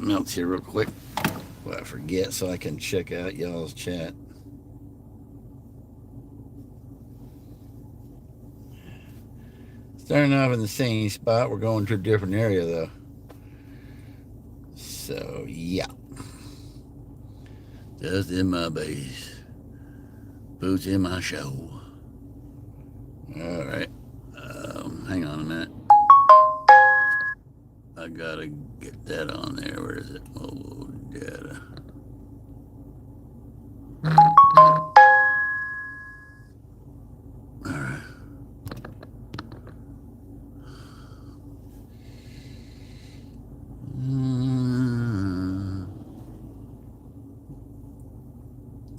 something else here real quick before I forget so I can check out y'all's chat. Starting off in the same spot, we're going to a different area though. So yeah, just in my base, boots in my show. All right, hang on a minute. I gotta get that on there. Where is it? Mobile data. All right.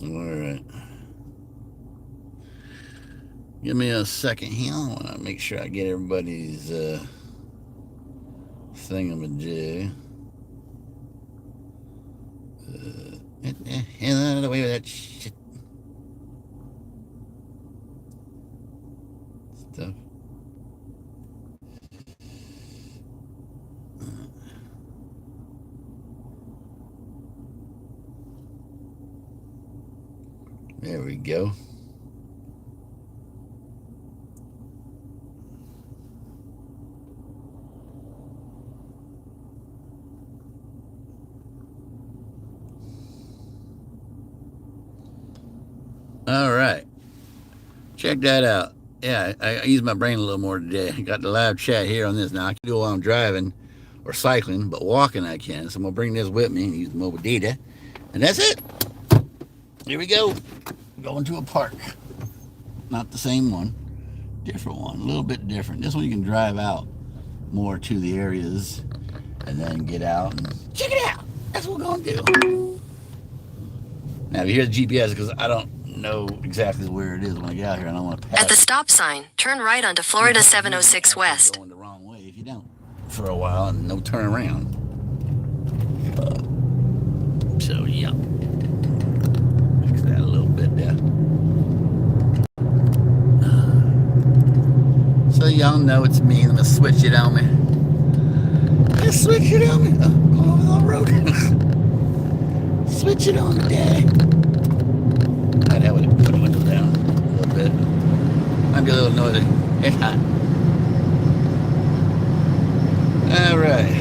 All right. Give me a second here. I want to make sure I get everybody's thingamajig. Get out of the way with that shit stuff. There we go. All right. Check that out. Yeah, I used my brain a little more today. I got the live chat here on this. Now, I can do it while I'm driving or cycling, but walking I can. So I'm going to bring this with me and use the mobile data. And that's it. Here we go. Going to a park. Not the same one. Different one. A little bit different. This one you can drive out more to the areas and then get out and check it out. That's what we're going to do. Now, if you hear the GPS, because I don't know exactly where it is when I get out here, and I want to pass. At the stop sign, turn right onto Florida 706 West. Going the wrong way if you don't for a while and no turn around. So yeah, fix that a little bit there. So y'all know it's me. I'm gonna switch it on me. Just switch it on me. Go over the road. Switch it on me, Daddy. That would put the window down a little bit. Might be a little noisy. It's hot. Alright.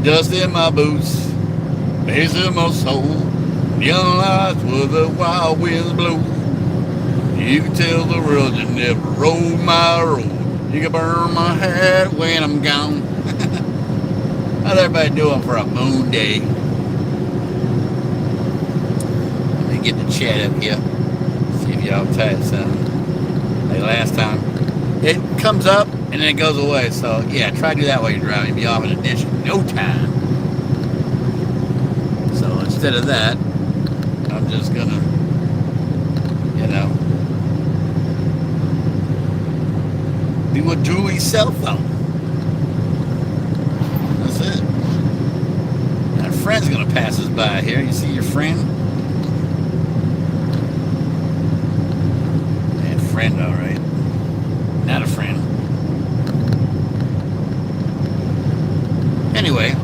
Dust in my boots. Bass in my soul. Young lights where the wild winds blow. You can tell the world you never rode my road. You can burn my hat when I'm gone. How's everybody doing for a moon day? Let me get the chat up here. See if y'all type something. Like last time. It comes up and then it goes away. So yeah, try to do that while you're driving. You'll be off in a ditch in no time. So instead of that, I'm just gonna, do a Julie's cell phone. That's it. Our friend's gonna pass us by here. You see your friend? And friend, all right. Not a friend. Anyway,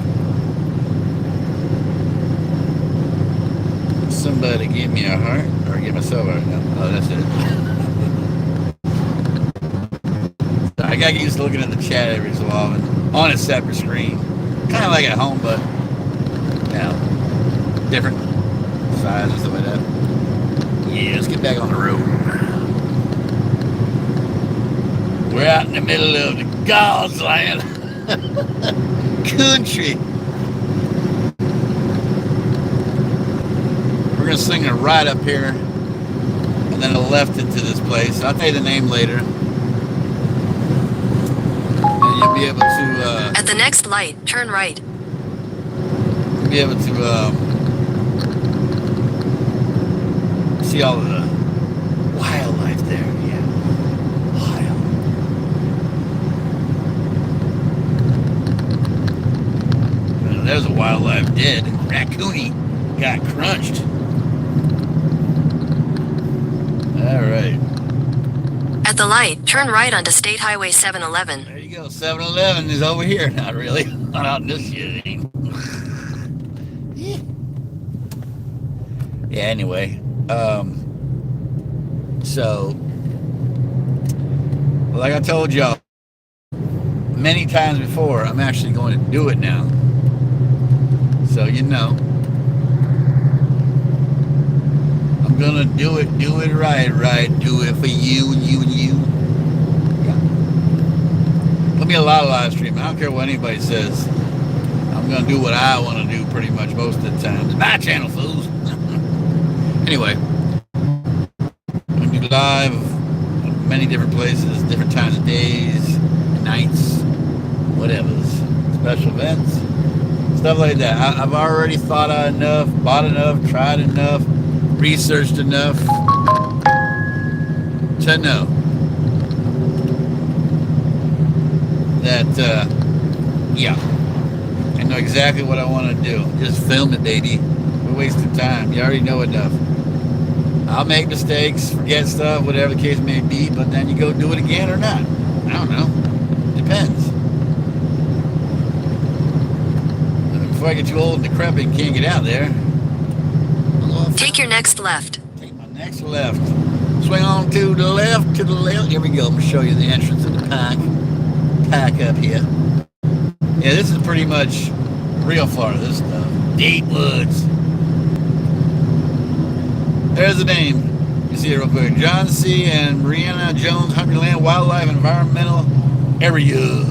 somebody give me a heart or give myself a heart. Oh, that's it. I gotta get used to looking at the chat every so often on a separate screen. Kind of like at home, but different size and stuff like that. Yeah, let's get back on the road. We're out in the middle of the God's land country. We're gonna sing a right up here, and then a left into this place. I'll tell you the name later. You'll be able to At the next light, turn right. You'll be able to see all of the wildlife there. Yeah, wild. Well, there's a wildlife dead. Raccoonie got crunched. All right. At the light, turn right onto State Highway 711. There you go. 7-Eleven is over here. Not really. Not out in this shit. It ain't. Yeah, anyway. So, like I told y'all many times before, I'm actually going to do it now. So, I'm going to do it right. Do it for you and you and you. Yeah. There'll be a lot of live streaming. I don't care what anybody says. I'm going to do what I want to do pretty much most of the time. It's my channel, fools. Anyway, I'm going to do live many different places, different times of days, nights, whatever. Special events, stuff like that. I've already thought out enough, bought enough, tried enough, researched enough to know that, yeah, I know exactly what I want to do. Just film it, baby. We're wasting time. You already know enough. I'll make mistakes, forget stuff, whatever the case may be, but then you go do it again or not. I don't know. Depends. Before I get too old and decrepit and can't get out there, Take your next left. Take my next left. Swing on to the left, to the left. Here we go. I'm going to show you the entrance of the pack up here. Yeah, this is pretty much real Florida, this stuff. Deep woods. There's the name. You see it real quick. John C. and Brianna Jones Hunterland Wildlife Environmental Area.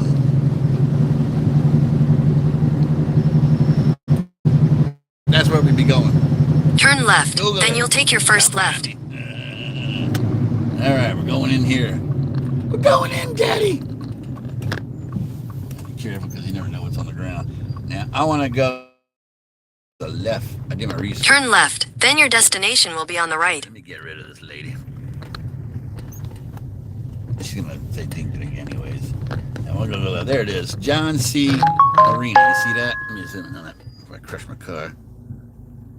That's where we'd be going. Turn left, then you'll take your first left. All right, we're going in here. We're going in, Daddy. Be careful because you never know what's on the ground. Now, I want to go to the left. I did my research. Turn left, then your destination will be on the right. Let me get rid of this lady. She's going to say ding anyways. I want to go left. There it is. John C. Arena. You see that? Let me zoom in on that before I crush my car.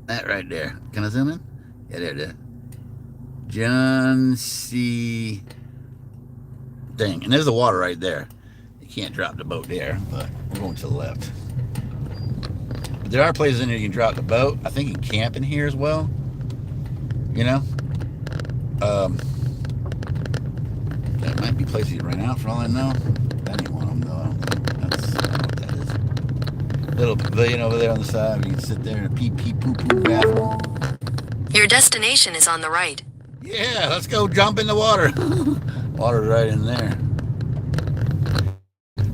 That right there. Can I zoom in? Yeah, there it is. John C. Dang. And there's the water right there. You can't drop the boat there, but we're going to the left. But there are places in here you can drop the boat. I think you can camp in here as well. You know? There might be places you rent out for all I know. That ain't one of them, though. I don't think. I don't know what that is. Little pavilion over there on the side where you can sit there in a pee-poo bathroom. Your destination is on the right. Yeah, let's go jump in the water. Water's right in there.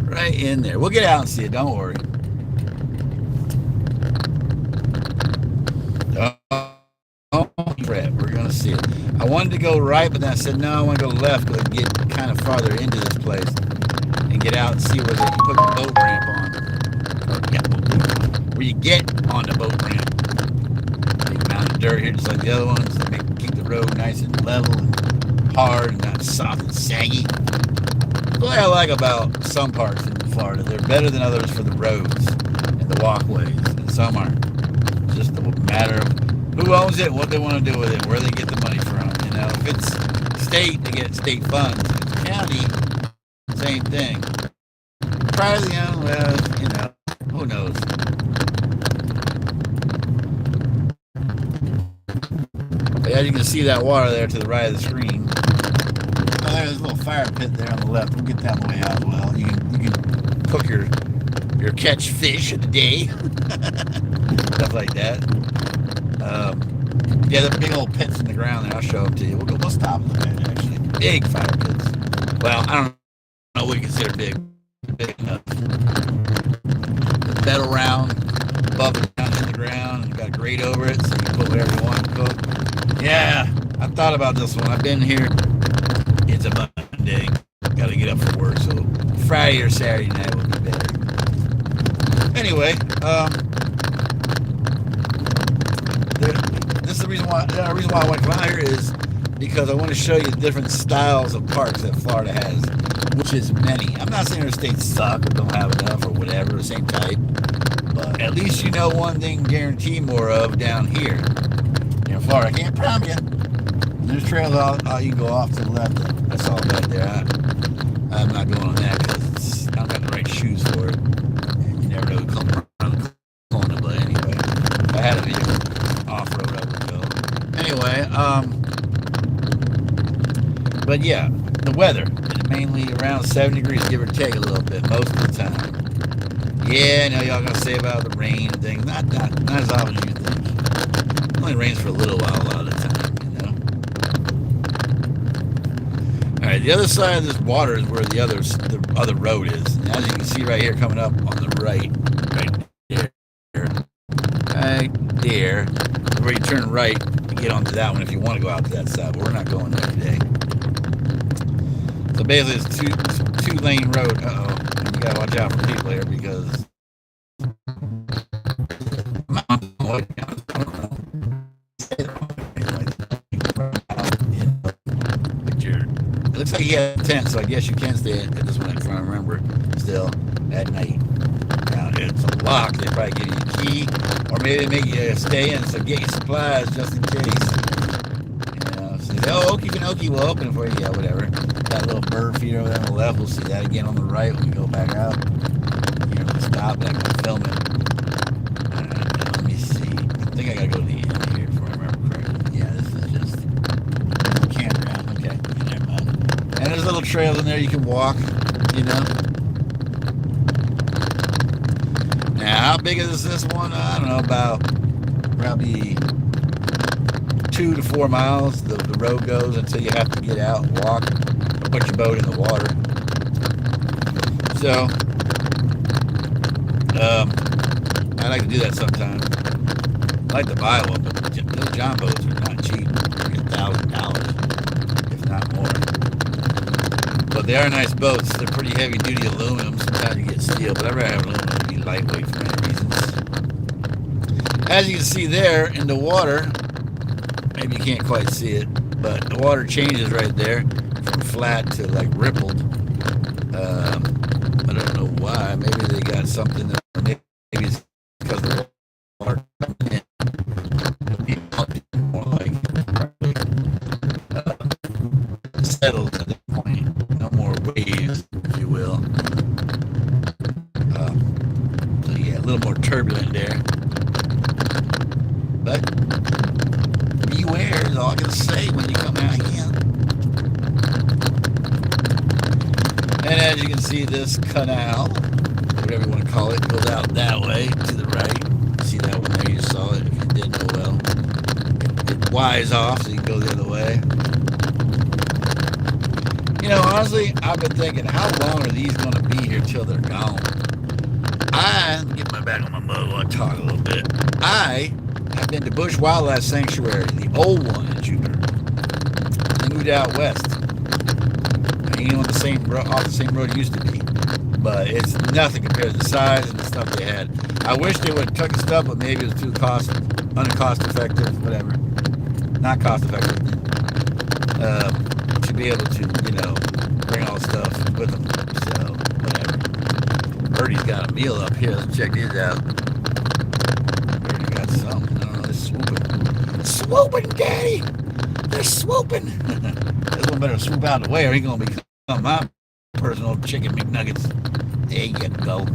Right in there. We'll get out and see it. Don't worry. Don't fret. We're going to see it. I wanted to go right, but then I said, no, I want to go left because I can get kind of farther into this place and get out and see where they put the boat ramp on. Yeah, where you get on the boat ramp. Big mountain of dirt here, just like the other ones. Keep the road nice and level and hard and not soft and saggy. That's what I like about some parts in Florida. They're better than others for the roads and the walkways, and some aren't. It's just a matter of who owns it, what they want to do with it, where they get the money from. You know, if it's state, they get state funds. If it's county, same thing. Privately owned, well, you know, who knows? But as you can see that water there to the right of the screen. Oh, there's a little fire pit there on the left. We'll get that on the way out as well. You can cook your catch fish of the day. Stuff like that. Yeah, the big old pits in the ground there. I'll show them to you. We'll stop and look at it, actually. Big fire pits. Well, I don't know what you consider big. Big enough. The metal round above the ground in the ground, and you got a grate over it, so you can put whatever you want to cook. Yeah, I thought about this one. I've been here. It's a Monday. Got to get up for work, so Friday or Saturday night would be better. Anyway, this is the reason why I want to come out here is because I want to show you the different styles of parks that Florida has, which is many. I'm not saying our states suck or don't have enough or whatever, the same type, but at least you know one thing guaranteed more of down here in Florida. I can't promise you. There's trails you can go off to the left. That's all back there. I'm not going on that because I don't got the right shoes for it. And you never know who comes around the corner, but anyway, if I had a vehicle off-road, I would go. But yeah, the weather is mainly around 70 degrees, give or take a little bit, most of the time. Yeah, I know y'all gonna say about the rain and things. Not as often as you think. It only rains for a little while a lot of the time, you know. All right, the other side of this water is where the other road is. And as you can see right here, coming up on the right there, where you turn right to get onto that one if you want to go out to that side. But we're not going there today. So basically, it's two-lane road. Uh-oh. You gotta watch out for people here because it looks like he had a tent, so I guess you can stay at this one if I remember still at night. Now it's a lock. They probably give you a key, or maybe they make you stay in, so get your supplies just in case. So oh, okie dokie, we'll open it for you. Yeah, whatever. That little bird feeder over there on the left. We'll see that again on the right when we go back out. Here, we'll stop. I'm gonna film it. Let me see. I think I gotta go to the end here if I remember correctly. Yeah, this is just campground. Okay, never mind. And there's little trails in there you can walk. You know. Now, how big is this one? I don't know, about probably 2 to 4 miles. The road goes until you have to get out and walk or put your boat in the water. So, I like to do that sometimes. I like to buy one, but those John boats are not cheap. They're $1,000, if not more. But they are nice boats. They're pretty heavy duty aluminum. Sometimes you get steel, but I'd rather have aluminum to be lightweight for many reasons. As you can see there in the water, maybe you can't quite see it, but the water changes right there from flat to like rippled. I don't know why. Maybe they got something that maybe it's because the water more like settled at that point. No more waves, if you will. So yeah, a little more turbulent there. But beware is all I can say when you come out here. And as you can see, this canal, whatever you want to call it, goes out that way to the right. See that one there? You saw it if you didn't know well. It Y's off, so you can go the other way. You know, honestly, I've been thinking, how long are these going to be here till they're gone? Get my back on my mug while I talk a little bit. I have been to Bush Wildlife Sanctuary, the old one in Jupiter. They moved out west. Ain't on the same off the same road it used to be, but it's nothing compared to the size and the stuff they had. I wish they would have took the stuff, but maybe it was too uncost effective, whatever. Not cost effective. To be able to, bring all the stuff with them. So whatever. Birdie's got a meal up here. Let's check these out. Birdie got something. I don't know. They're swooping. Swooping, Daddy. They're swooping. This one better swoop out of the way, or he's gonna become my personal chicken McNuggets. There you go.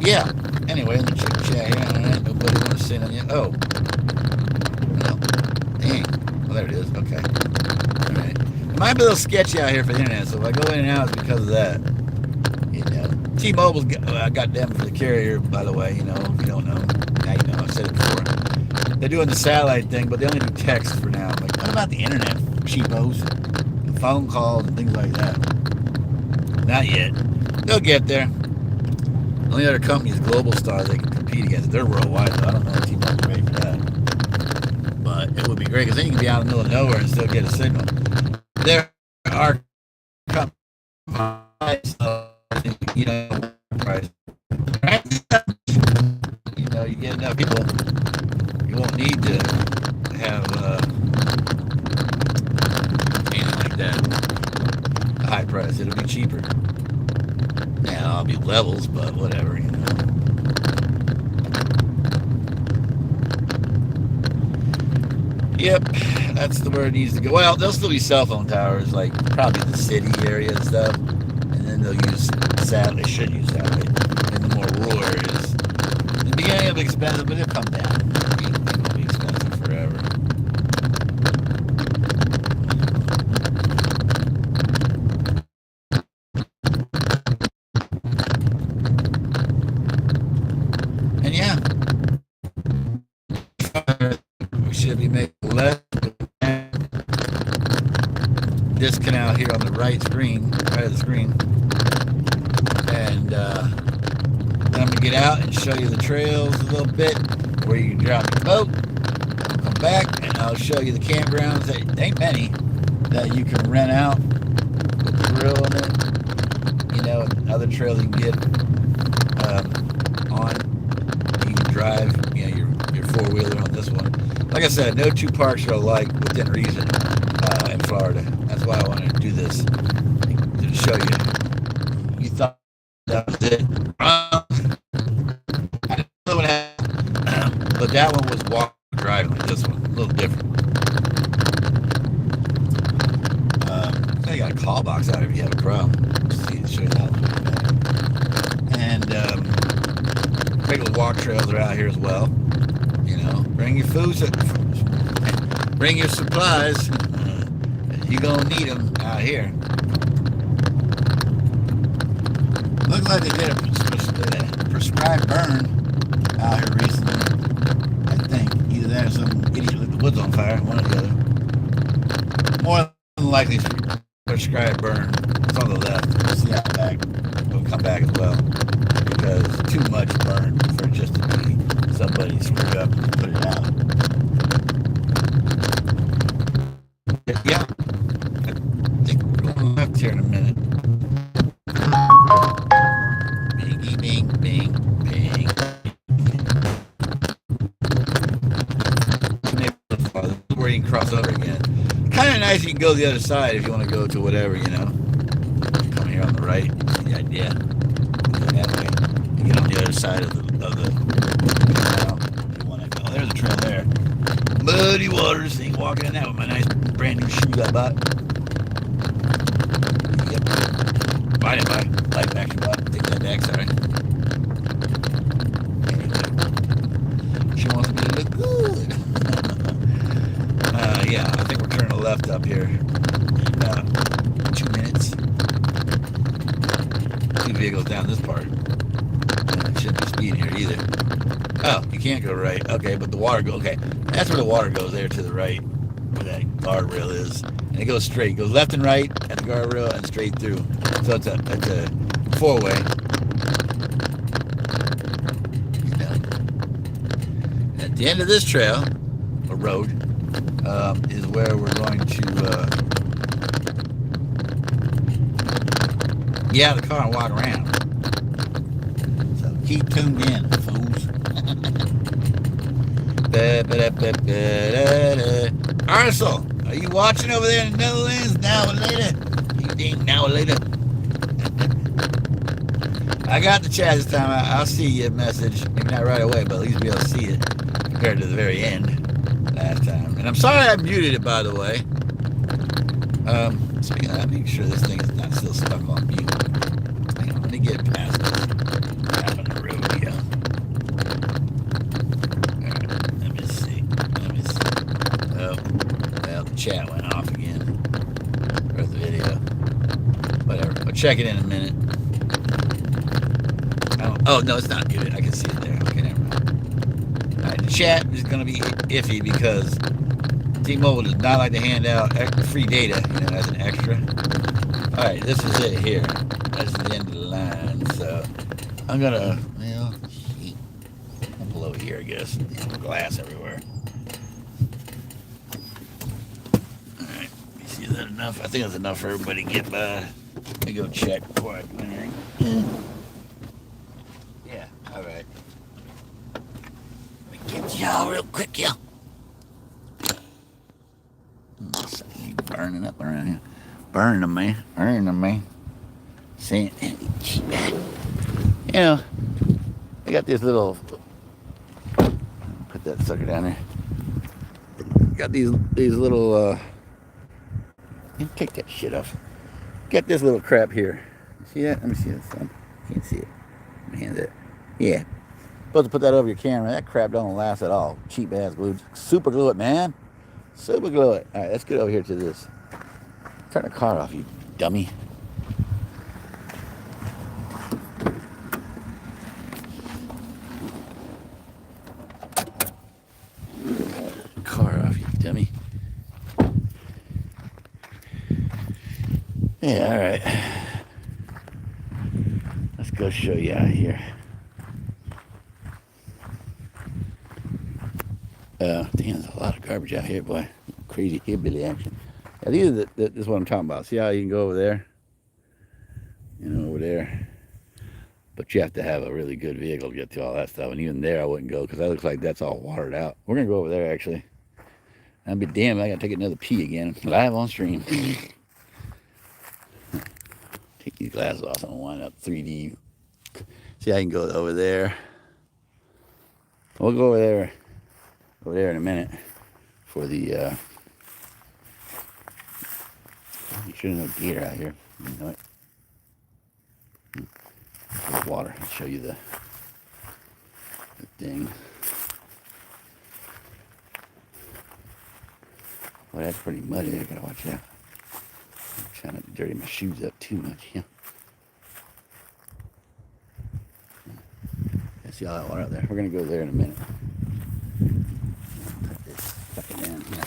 Yeah. Anyway, in the chicken chat here, nobody want to say nothing yet. Oh. No. Dang. Well, there it is. Okay. All right. It might be a little sketchy out here for the internet, so if I go in and out, it's because of that. T-Mobile's got them for the carrier, by the way. If you don't know, now you know. I've said it before. They're doing the satellite thing, but they only do text for now. I'm like, what about the internet? Cheapos, and phone calls, and things like that. Not yet. They'll get there. The only other company is Global Star they can compete against. They're worldwide, though. I don't know if T-Mobile's ready for that. But it would be great, because then you can be out in the middle of nowhere and still get a signal. There are companies, price. You get enough people, you won't need to have anything like that. A high price, it'll be cheaper. Now I'll be levels, but whatever, Yep, that's the where it needs to go. Well, there'll still be cell phone towers, like probably the city area and stuff, and then they'll use satellite. They should use satellite in the more rural areas. In the beginning, it'll be expensive, but it'll come down. should be making left this canal here on the right screen, right of the screen. And then I'm going to get out and show you the trails a little bit where you can drop your boat. I'll come back and I'll show you the campgrounds. There ain't many that you can rent out with the grill in it. You know, other trails you can get on. You can drive, you know, your four-wheeler on this one. Like I said, no two parks are alike within reason in Florida. That's why I wanted to do this, to show you. You thought that was it. I didn't know what happened. But that one was walk driving. This one, a little different. I got a call box out if you have a problem. See, show you that one. And regular walk trails are out here as well. You know, bring your food, bring your supplies. You're gonna need them out here. Looks like they did a prescribed burn out here recently. I think either that or some idiot lit the woods on fire, one or the other. More than likely, prescribed burn. It's on the left. We'll see out back. We'll come back as well because too much burn for just to be somebody screwed up and put it out. Yeah, I think we're going left here in a minute. Bingy, bing, bing, bing. Where you can cross over again. Kind of nice you can go the other side if you want to go to whatever, you know. Come here on the right. See the idea? That way. You get on the other side of the you want to go. There's a trail there. Muddy waters. Ain't walking in that with my nice brand new shoes I bought. Yep. I didn't buy. Life action bought. Take that back, sorry. She wants me to look good. Yeah, I think we're turning left up here in about 2 minutes. Two vehicles down this part. Shouldn't be speeding here either. Oh, you can't go right. Okay, but the water goes. Okay, that's where the water goes there to the right, where that guardrail is, and it goes straight. It goes left and right at the guardrail and straight through. So it's a four-way. At the end of this trail, or road, is where we're going to get out of the car and walk around. So keep tuned in, fools. Arcel, are you watching over there in the Netherlands? Now or later? You think now or later? I got the chat this time. I'll see your message. Maybe not right away, but at least be able to see it compared to the very end last time. And I'm sorry I muted it, by the way. Speaking of that, make sure this thing is not still stuck on mute. Hang on, let me get past this. Out on the road here. Alright, let me see. Oh, well, the chat went off again. Or the video. Whatever. I'll check it in a minute. Oh, no, it's not muted. I can see it there. Okay, never mind. Alright, the chat is going to be iffy because T-Mobile does not like to hand out free data, you know, as an extra. Alright, this is it here. That's the end of the line. So, I'm going to, well, I'll pull over here, I guess. Glass everywhere. Alright, let me see, is that enough? I think that's enough for everybody to get by. Let me go check before I come in. Yeah, alright. Let me get y'all real quick, y'all. Burning up around here. Burning them, man. Burning them, man. Saying, you know, I got this little, put that sucker down there. Got these little, take that shit off. Got this little crap here. See that? Let me see that. Can't see it. Let me hand that. Yeah. Supposed to put that over your camera. That crap don't last at all. Cheap ass glue. Super glue it, man. Super glue it. All right, let's get over here to this. Turn the car off, you dummy. Car Yeah, all right. Let's go show you out here. Damn, there's a lot of garbage out here, boy. Crazy hillbilly action. Yeah, these are this is what I'm talking about. See how you can go over there? Over there. But you have to have a really good vehicle to get to all that stuff. And even there, I wouldn't go because that looks like that's all watered out. We're going to go over there, actually. I'll be damned, I got to take another pee again. Live on stream. Take these glasses off. I'm going to wind up 3D. See, I can go over there. We'll go over there in a minute for the, you should have no gator out here. You know it. There's water. I'll show you the thing. Well, that's pretty muddy there. Gotta watch out. I'm trying not to dirty my shoes up too much. Yeah. See all that water out there. We're gonna go there in a minute. Put this sucker down here.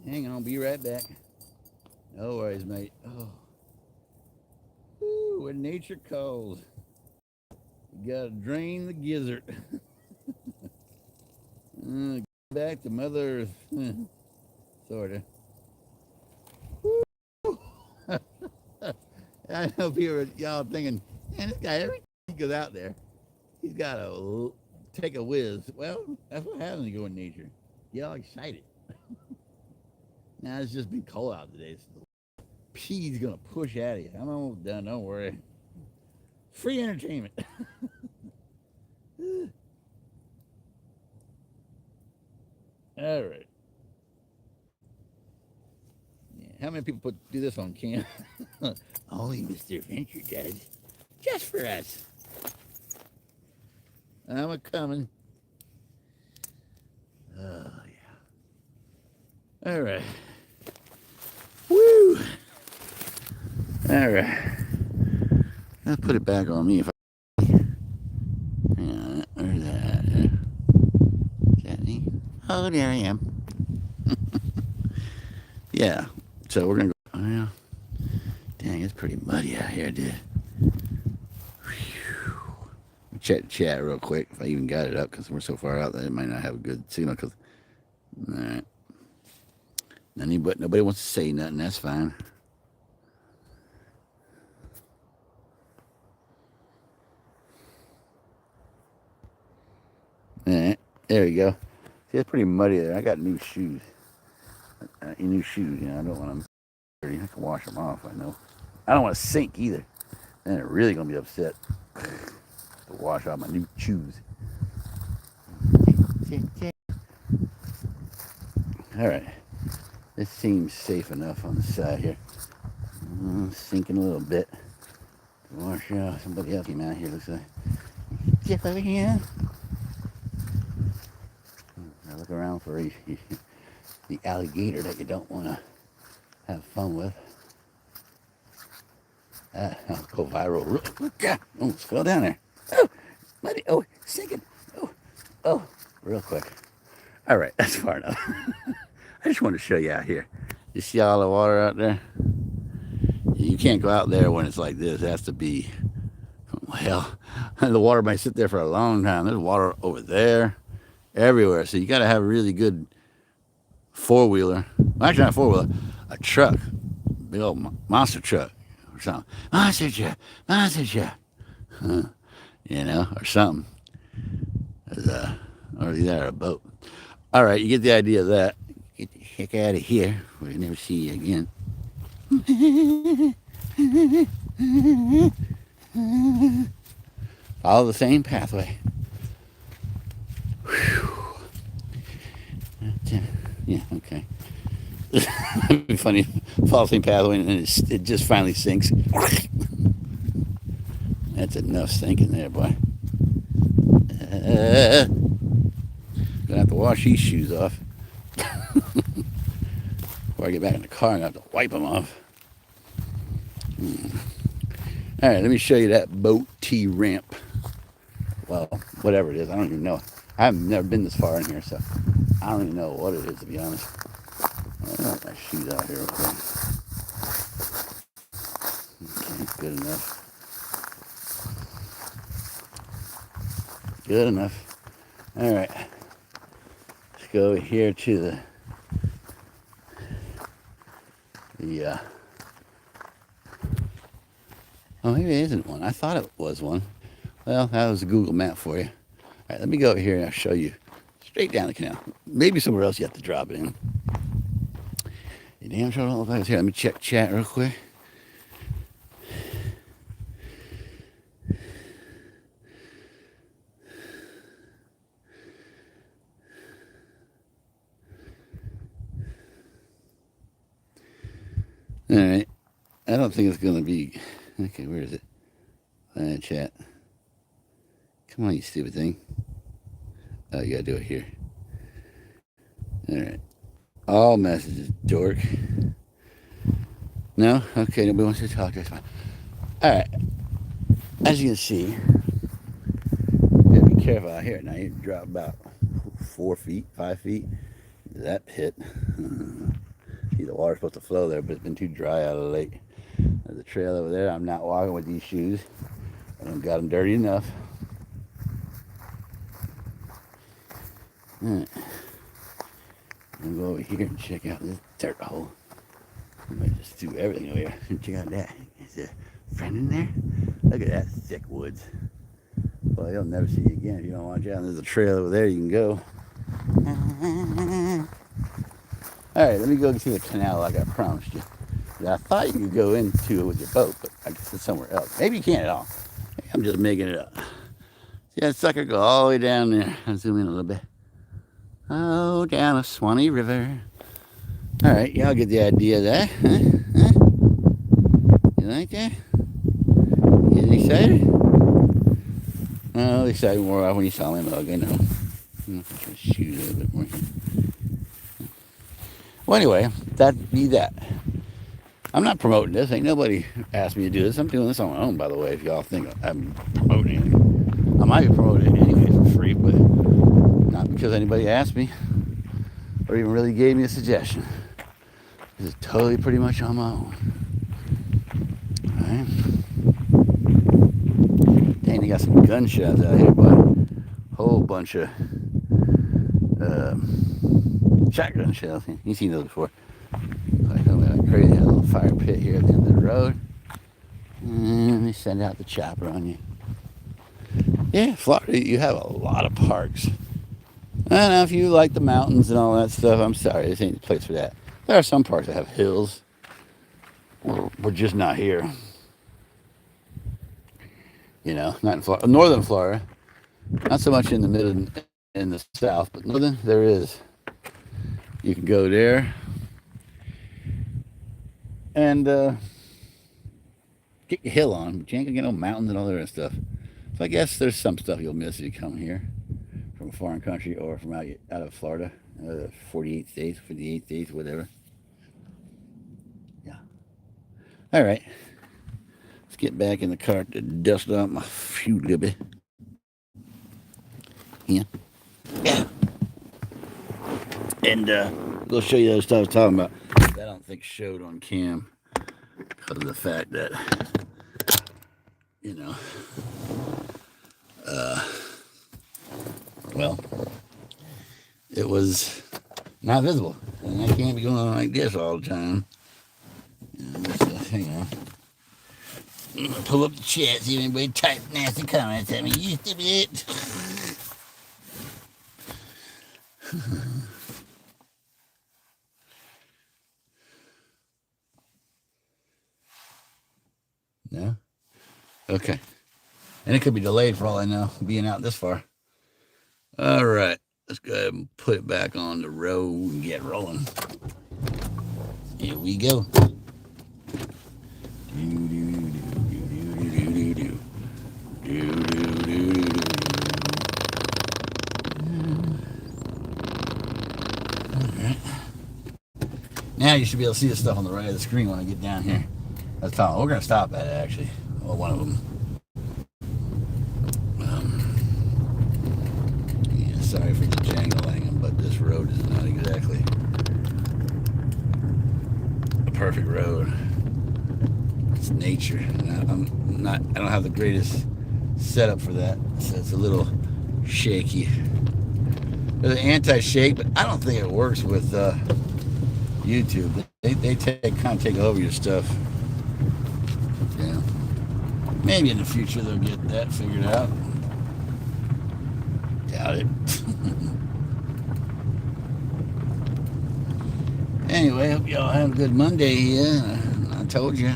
Hang on, be right back. No worries, mate. Oh. Woo, when nature calls, you gotta drain the gizzard. Back to Mother Earth. Sorta. I know people, y'all thinking, man, this guy, every time he goes out there, he's got to take a whiz. Well, that's what happens when you go in nature. Get all excited. Now, it's just been cold out today. So the pee's going to push at you. I'm almost done. Don't worry. Free entertainment. All right. Yeah, how many people do this on camp? Only Mr. Venture does. Just for us. I'm a coming. Oh, yeah. All right. Woo! All right. Let's put it back on me if I... Yeah, where's that? Is that me? Oh, there I am. Yeah. So we're going to go... Oh, yeah. Dang, it's pretty muddy out here, dude. Check the chat real quick if I even got it up because we're so far out that it might not have a good signal. Cause, all right. Nobody wants to say nothing. That's fine. All right. There we go. See, it's pretty muddy there. I got new shoes. New shoes, I don't want them dirty. I can wash them off, I know. I don't want to sink either. Then they're really going to be upset to wash off my new shoes. All right. This seems safe enough on the side here. Sinking a little bit. Wash off. Somebody else came out here, looks like. Jeff over here. I look around for the alligator that you don't want to have fun with. I'll go viral. Look, almost fell down there. Oh, buddy. Oh, sinking. Oh, real quick. All right, that's far enough. I just want to show you out here. You see all the water out there? You can't go out there when it's like this. It has to be, well, the water might sit there for a long time. There's water over there, everywhere. So you got to have a really good four-wheeler. Well, actually, not a four-wheeler, a truck, big old monster truck or something. Monster truck, or something. Or either a boat. All right, you get the idea of that. Get the heck out of here. We'll never see you again. Follow the same pathway. Whew. Yeah, okay. It'd be funny. Follow the same pathway and then it just finally sinks. That's enough sinking there, boy. Gonna have to wash these shoes off. Before I get back in the car, I'm gonna have to wipe them off. All right, let me show you that boat T ramp. Well, whatever it is, I don't even know. I've never been this far in here, so I don't even know what it is, to be honest. Get my shoes out here real quick. Okay, good enough. Good enough. All right. Let's go over here to the oh, maybe it isn't one. I thought it was one. Well, that was a Google map for you. All right, let me go over here and I'll show you straight down the canal. Maybe somewhere else you have to drop it in. You damn sure don't look like it's here. Let me check chat real quick. All right. I don't think it's going to be... Okay, where is it? Chat. Come on, you stupid thing. Oh, you got to do it here. All right. All messages, dork. No? Okay, nobody wants to talk. That's fine. All right. As you can see, you got to be careful out here. Now, you drop about 4 feet, 5 feet. That pit. See, the water's supposed to flow there, but it's been too dry out of the lake. There's a trail over there. I'm not walking with these shoes. I don't got them dirty enough. All right. I'm going to go over here and check out this dirt hole. I might just do everything over here. Check out that. Is there a friend in there? Look at that thick woods. Well, you'll never see you again if you don't watch out. There's a trail over there you can go. All right, let me go to the canal like I promised you. I thought you could go into it with your boat, but I guess it's somewhere else. Maybe you can't at all. Maybe I'm just making it up. See that sucker go all the way down there. I'll zoom in a little bit. Oh, down a Swanee River. All right, y'all get the idea of that. Huh? You like that? You getting excited? Oh, excited more when you saw my mug, I know. Put your shoes a little bit more. Well, anyway, that be that. I'm not promoting this. Ain't nobody asked me to do this. I'm doing this on my own, by the way, if y'all think I'm promoting it. I might be promoting it anyway for free, but not because anybody asked me or even really gave me a suggestion. This is totally pretty much on my own. All right. Dang, they got some gunshots out here, but a whole bunch of shotgun shells. You've seen those before. Like, oh, like crazy. They have a little fire pit here at the end of the road. And they send out the chopper on you. Yeah, Florida, you have a lot of parks. I don't know if you like the mountains and all that stuff. I'm sorry, this ain't the place for that. There are some parks that have hills. We're just not here. You know, not in Florida. Northern Florida. Not so much in the middle and in the south, but northern, there is. You can go there and get your hill on, but you ain't gonna get no mountains and all that other stuff. So I guess there's some stuff you'll miss if you come here from a foreign country or from out of Florida, 48 states, 58 states, whatever. Yeah. All right. Let's get back in the car to dust off my few libby. Yeah. Yeah. And we'll show you those stuff I was talking about. That I don't think showed on cam because of the fact that, you know, well, it was not visible. And I can't be going on like this all the time. So, hang on. I'm gonna pull up the chat, see if anybody type nasty comments at me. You stupid. No? Okay. And it could be delayed for all I know, being out this far. All right. Let's go ahead and put it back on the road and get rolling. Here we go. Alright. Now you should be able to see the stuff on the right of the screen when I get down here. That's all. We're going to stop at it, actually. Well, one of them. Yeah, sorry for the jangling, but this road is not exactly perfect road. It's nature. And I don't have the greatest setup for that, so it's a little shaky. There's an anti-shake, but I don't think it works with YouTube. They kind of take over your stuff. Yeah. Maybe in the future they'll get that figured out. Doubt it. Anyway, hope y'all have a good Monday here. I told you,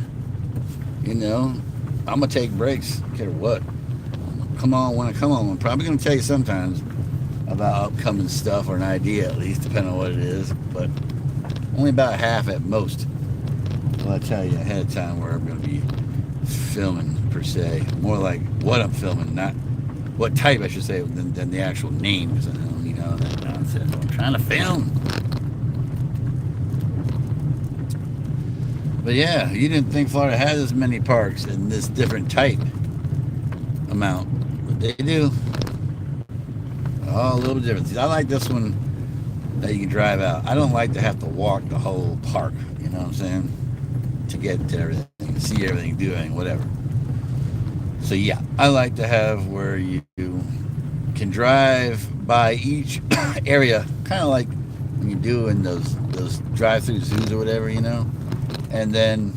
I'm gonna take breaks, no matter what. Come on when I come on. I'm probably gonna tell you sometimes about upcoming stuff, or an idea at least, depending on what it is. But only about half at most. Well, I tell you ahead of time where I'm gonna be filming per se. More like what I'm filming, not what type I should say, than the actual name, because I don't need all that nonsense. I'm trying to film. But yeah, you didn't think Florida has as many parks in this different type amount, but they do. All a little different. I like this one that you can drive out. I don't like to have to walk the whole park, you know what I'm saying? To get to everything, see everything, do everything, whatever. So yeah, I like to have where you can drive by each area, kind of like when you do in those drive-through zoos or whatever, And then,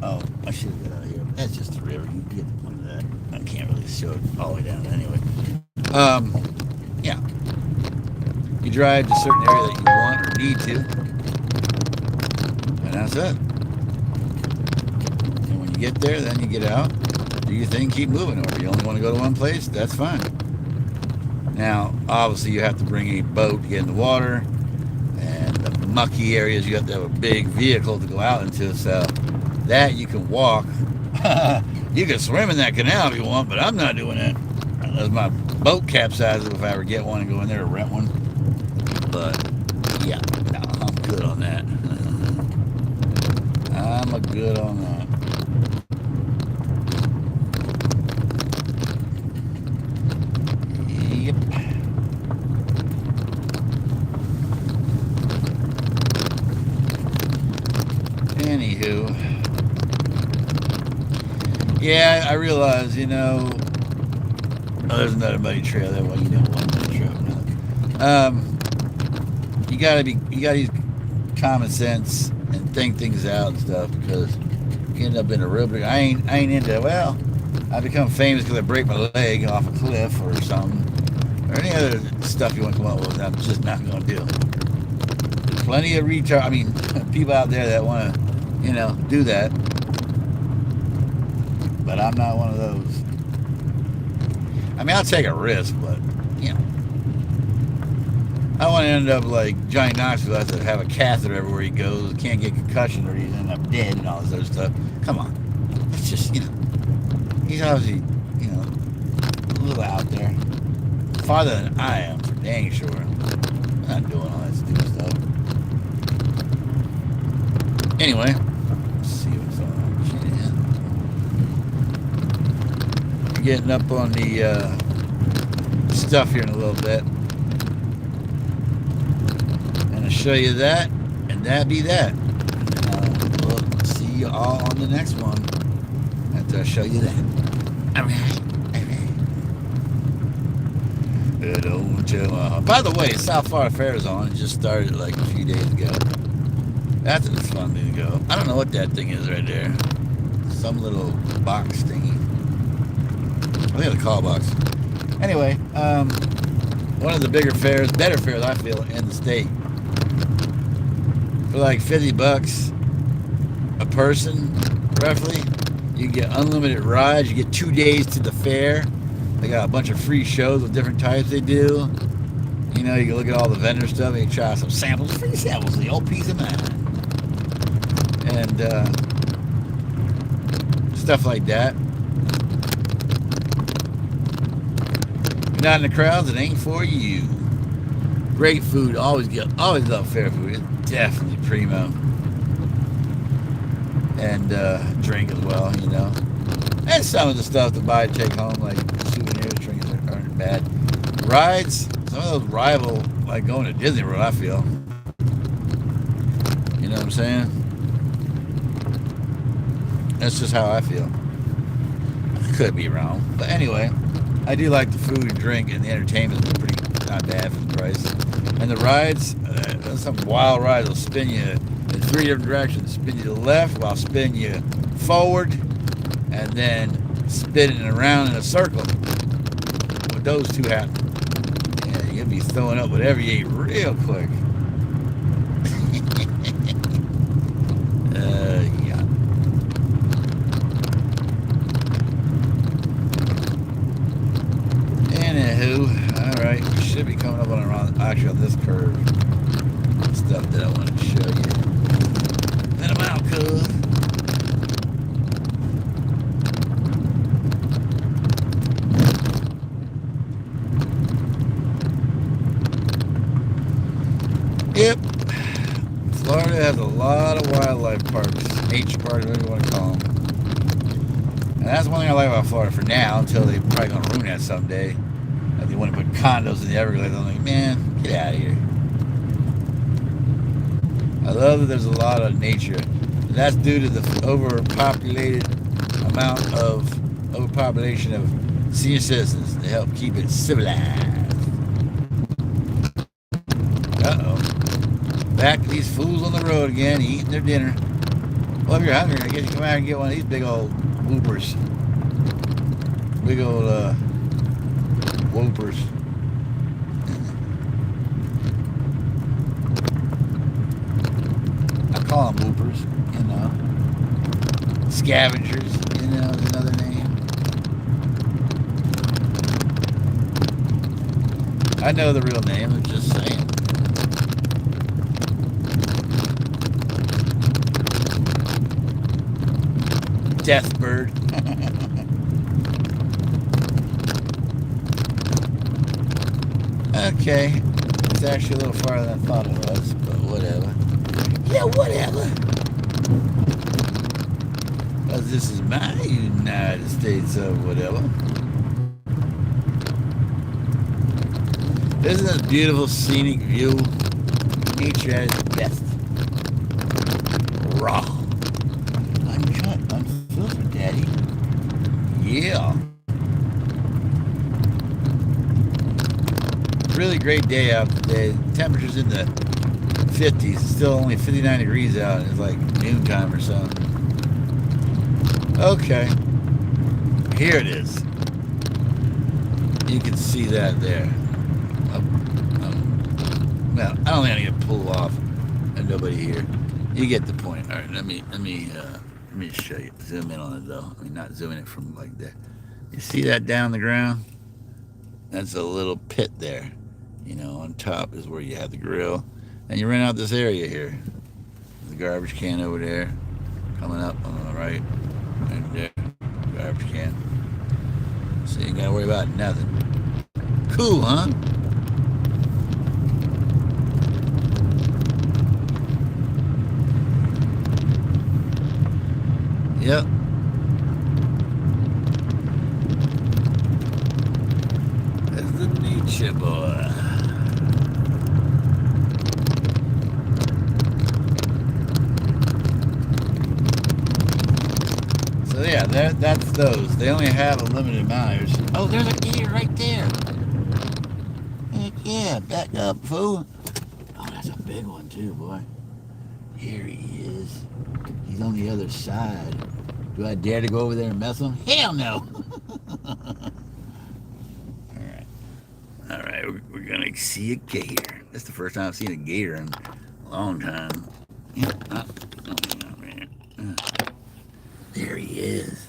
I should have got out of here. That's just the river. You get the point of that. I can't really show it all the way down anyway. Yeah. You drive to a certain area that you want or need to, and that's it. And when you get there, then you get out, do your thing, keep moving. Or if you only want to go to one place, that's fine. Now, obviously, you have to bring a boat to get in the water, and the mucky areas, you have to have a big vehicle to go out into, so that you can walk. You can swim in that canal if you want, but I'm not doing that. Unless my boat capsizes, if I ever get one and go in there to rent one. But yeah, no, I'm good on that. I'm good on that. Yep. Anywho, yeah, I realize, there's another muddy trail there. Well, one muddy trail. You gotta use common sense and think things out and stuff, because you end up in a real big. I ain't into. Well, I become famous because I break my leg off a cliff or something, or any other stuff you want to come up with. I'm just not going to do. There's plenty of people out there that want to, do that, but I'm not one of those. I'll take a risk, but, I don't want to end up like Johnny Knoxville, has to have a catheter everywhere he goes, can't get concussion, or he's end up dead and all this other stuff. Come on. It's just, he's obviously, a little out there. Farther than I am, for dang sure. I'm not doing all that stupid stuff. Anyway, let's see what's on. We're getting up on the stuff here in a little bit. I'll show you that, and that be that. We'll see you all on the next one after I show you that. Alright. By the way, South Florida Fair is on. It just started like a few days ago. That's a fun thing to go. I don't know what that thing is right there. Some little box thingy. I think it's a call box. Anyway, one of the better fairs I feel in the state. For like $50 a person, roughly, you get unlimited rides. You get 2 days to the fair. They got a bunch of free shows of different types they do. You can look at all the vendor stuff and you try some samples, free samples, the old peace of mind. And stuff like that. If you're not in the crowds, it ain't for you. Great food, always love fair food. It's definitely primo. And drink as well, And some of the stuff to buy, take home, like souvenirs, drinks aren't bad. Rides, some of those rival, like going to Disney World, I feel. You know what I'm saying? That's just how I feel. Could be wrong, but anyway, I do like the food and drink, and the entertainment is pretty not bad for the price. And the rides, some wild rides will spin you in three different directions. Spin you to the left while spin you forward, and then spinning around in a circle. When those two happen, yeah, you'll be throwing up whatever you eat real quick. Yeah. Anywho, alright, we should be coming up on actually on this curve. Stuff that I wanted to show you. Let them out, cuz. Yep. Florida has a lot of wildlife parks, nature parks, whatever you want to call them. And that's one thing I like about Florida for now, until they're probably going to ruin that someday. Like they want to put condos in the Everglades. I'm like, man, get out of here. I love that there's a lot of nature. And that's due to the overpopulation of senior citizens to help keep it civilized. Uh-oh. Back to these fools on the road again, eating their dinner. Well, if you're hungry, I guess you come out and get one of these big old whoopers. Big old, whoopers. I call them whoopers, you know. Scavengers, you know, is another name. I know the real name, I'm just saying. Death bird. Okay. It's actually a little farther than I thought it was, but whatever. Yeah, whatever. Because this is my United States of whatever. Isn't this beautiful scenic view? Nature at its best. Raw. Uncut, unfiltered, Daddy. Yeah. Really great day out today. The temperature's in the 50s. It's still only 59 degrees out. It's like noontime or so. Okay. Here it is. You can see that there. Well, I don't think I need to pull off. There's nobody here. You get the point. All right, let me show you. Zoom in on it though. I mean, not zooming it from like that. You see that down the ground? That's a little pit there. You know, on top is where you have the grill, and you rent out this area here. The garbage can over there, coming up on the right there. Garbage can. So you ain't gotta worry about nothing. Cool, huh? Yep. That's the nature boy. So yeah, that's those. They only have a limited amount. Oh, there's a gator right there. Heck yeah, back up, fool. Oh, that's a big one too, boy. Here he is. He's on the other side. Do I dare to go over there and mess with him? Hell no. All right, we're gonna see a gator. That's the first time I've seen a gator in a long time. Yeah, there he is,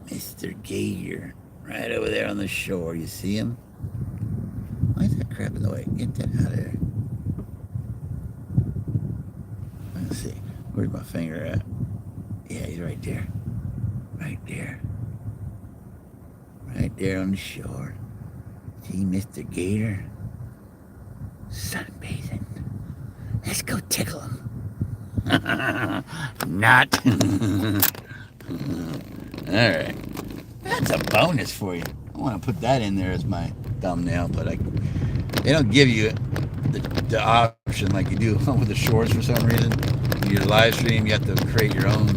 Mr. Gator, right over there on the shore. You see him? Why is that crap in the way? Get that out of there. Let's see. Where's my finger at? Yeah, he's right there. Right there. Right there on the shore. See Mr. Gator? Sunbathing. Let's go tickle him. Not. Alright. That's a bonus for you. I want to put that in there as my thumbnail, but they don't give you the option like you do with the shorts for some reason. In your live stream, you have to create your own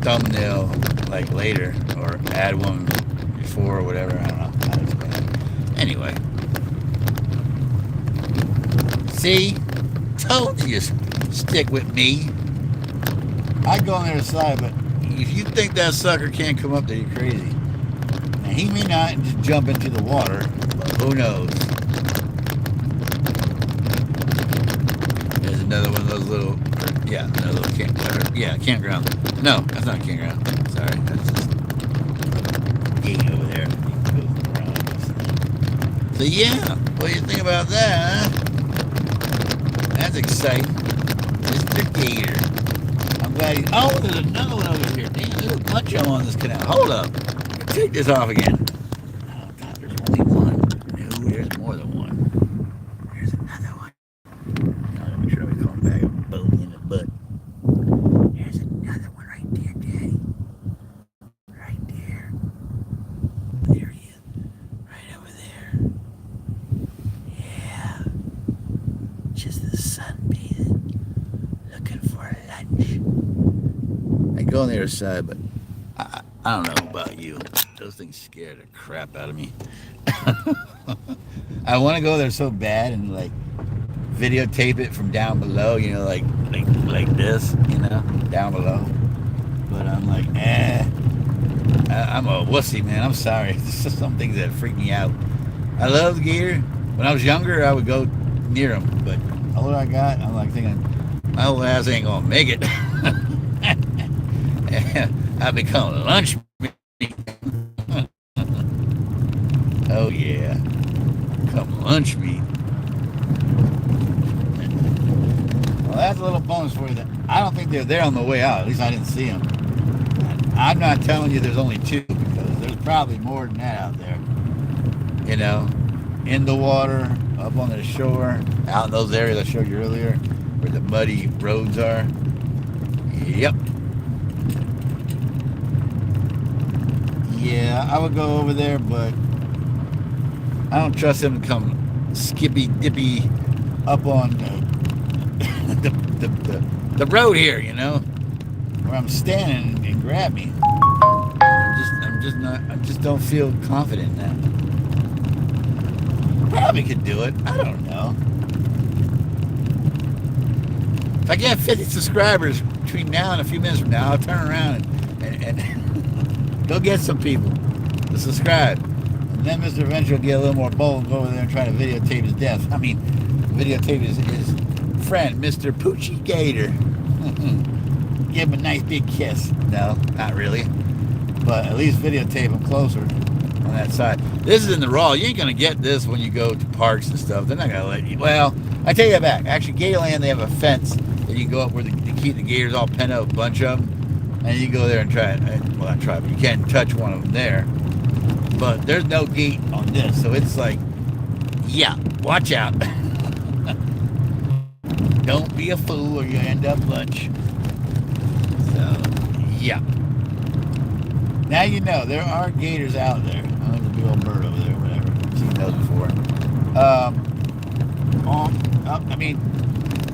thumbnail like later, or add one before or whatever. I don't know how to explain it. Anyway, see, told you stick with me. I'd go on the other side, but if you think that sucker can't come up there, you're crazy. Now, he may not just jump into the water, but who knows? There's another one of those little, yeah, another little campground. No, that's not a campground. Sorry, that's just a gate over there. So yeah, what do you think about that? Huh? That's exciting. Mr. Gator. I'm glad he's... Oh, there's another one over here. Damn, there's a bunch of them on this canal. Hold up. Take this off again. Oh, God, there's only one. No, there's more than one. There's another one. Now, let me make sure we come back and boom in the butt. There's another one right there, Daddy. Right there. There he is. Right over there. Yeah. Just the sunbathing. Looking for lunch. I go on the other side, but I don't know about you. Those things scare the crap out of me. I want to go there so bad and like videotape it from down below, you know, like this, you know, down below. But I'm like, I'm a wussy, man. I'm sorry. There's just some things that freak me out. I love the gator. When I was younger, I would go near them, but all I got, I'm like thinking, my old ass ain't gonna make it. I become lunch meat. Oh yeah, become lunch meat. Well, that's a little bonus for you. That I don't think they're there on the way out. At least I didn't see them. I'm not telling you there's only two, because there's probably more than that out there. You know, in the water, up on the shore, out in those areas I showed you earlier, where the muddy roads are. Yep. Yeah, I would go over there, but I don't trust him to come skippy dippy up on the road here, you know, where I'm standing and grab me. I just don't feel confident now. Probably could do it. I don't know. If I get 50 subscribers between now and a few minutes from now, I'll turn around and go get some people to subscribe. And then Mr. Adventure will get a little more bold and go over there and try to videotape his death. I mean, videotape his friend, Mr. Poochie Gator. Give him a nice big kiss. No, not really. But at least videotape him closer on that side. This is in the raw. You ain't going to get this when you go to parks and stuff. They're not going to let you. Well, I take that back. Actually, Gatorland, they have a fence that you can go up where they keep the gators all pent up, a bunch of them. And you go there and try it. Well, not try, but you can't touch one of them there. But there's no gate on this. So it's like, yeah, watch out. Don't be a fool or you end up lunch. So, yeah. Now you know, there are gators out there. Oh, there's a big old bird over there, whatever. I've seen those before. I mean,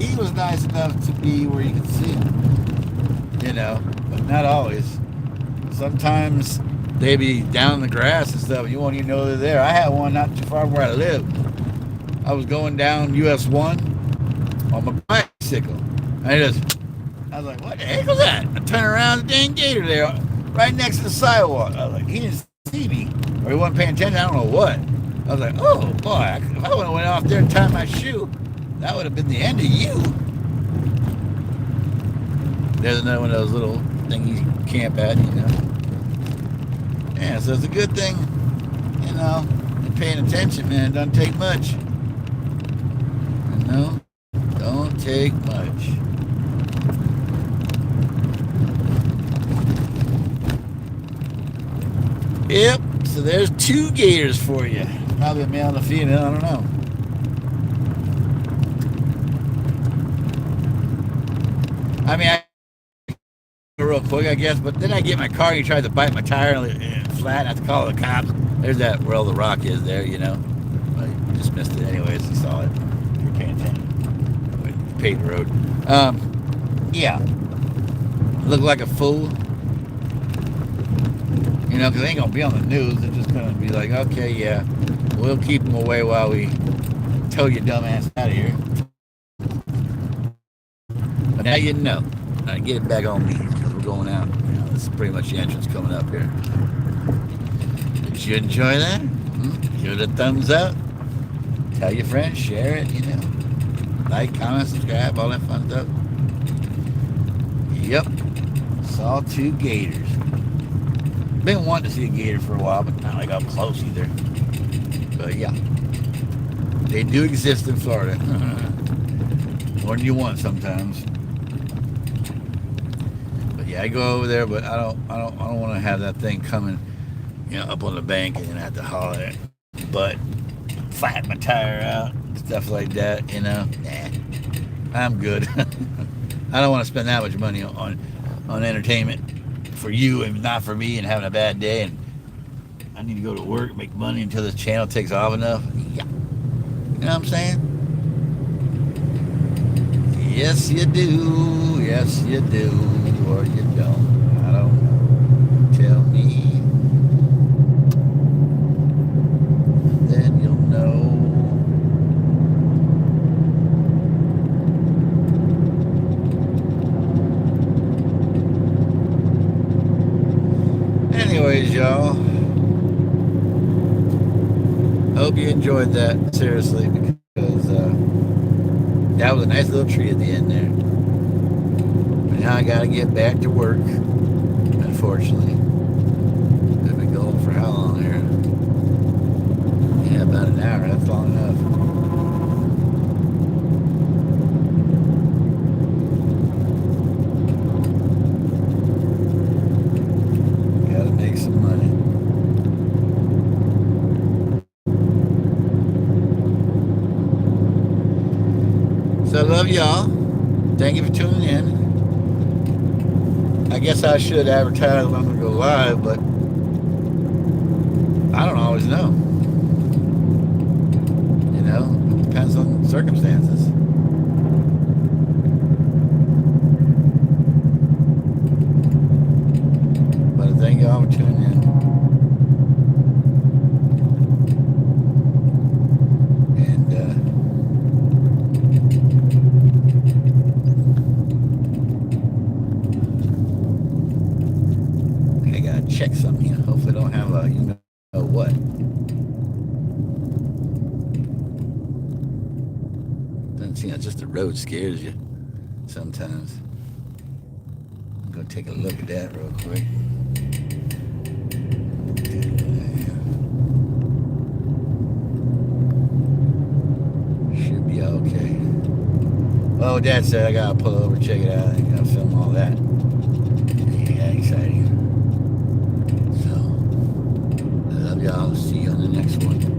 he was nice enough to be where you could see him. You know, but not always. Sometimes they be down in the grass and stuff, and you won't even know they're there. I had one not too far from where I live. I was going down US 1 on my bicycle. I was like, what the heck was that? I turned around, the dang gator there, right next to the sidewalk. I was like, he didn't see me, or he wasn't paying attention, I don't know what. I was like, oh boy, if I would have went off there and tied my shoe, that would have been the end of you. There's another one of those little things you camp at, you know. Yeah, so it's a good thing, you know, and paying attention, man. It doesn't take much. You know, don't take much. Yep, so there's two gators for you. Probably a male and a female, I don't know. I mean, real quick, I guess, but then I get in my car and he tries to bite my tire and flat. I have to call the cops. There's that where all the rock is there, you know. I just missed it anyways. You saw it. You're paying attention. Paved road. Yeah. Look like a fool. because they ain't gonna be on the news. They're just gonna be like, okay, yeah, we'll keep them away while we tow your dumb ass out of here. But now you know. Now get it back on me because we're going out. This is pretty much the entrance coming up here. Did you enjoy that? Give it a thumbs up. Tell your friends, share it, Like, comment, subscribe, all that fun stuff. Yep. Saw 2 gators. Been wanting to see a gator for a while, but not like up close either. But yeah. They do exist in Florida. More than you want sometimes. But yeah, I go over there, but I don't want to have that thing coming, up on the bank and then I have to haul it. But flat my tire out, stuff like that, Nah, I'm good. I don't want to spend that much money on entertainment for you and not for me and having a bad day. And I need to go to work, make money until this channel takes off enough. Yeah. You know what I'm saying? Yes, you do. Yes, you do. Or you don't. I don't know. Tell me. Then you'll know. Anyways, y'all. Hope you enjoyed that. Seriously, because that was a nice little tree at the end there. But now I gotta get back to work. Unfortunately. I've been going for how long here? Yeah, about an hour. That's long enough. Gotta make some money. So I love y'all. Thank you for tuning in. I guess I should advertise when I'm going to go live, but I don't always know. It depends on circumstances. But thank y'all for tuning in. Check something. Hopefully, don't have a what. Doesn't seem like just the road scares you sometimes. I'm gonna take a look at that real quick. Should be okay. Oh, Dad said I gotta pull over, check it out. I gotta film all that. Yeah, exciting. Y'all. See you on the next one.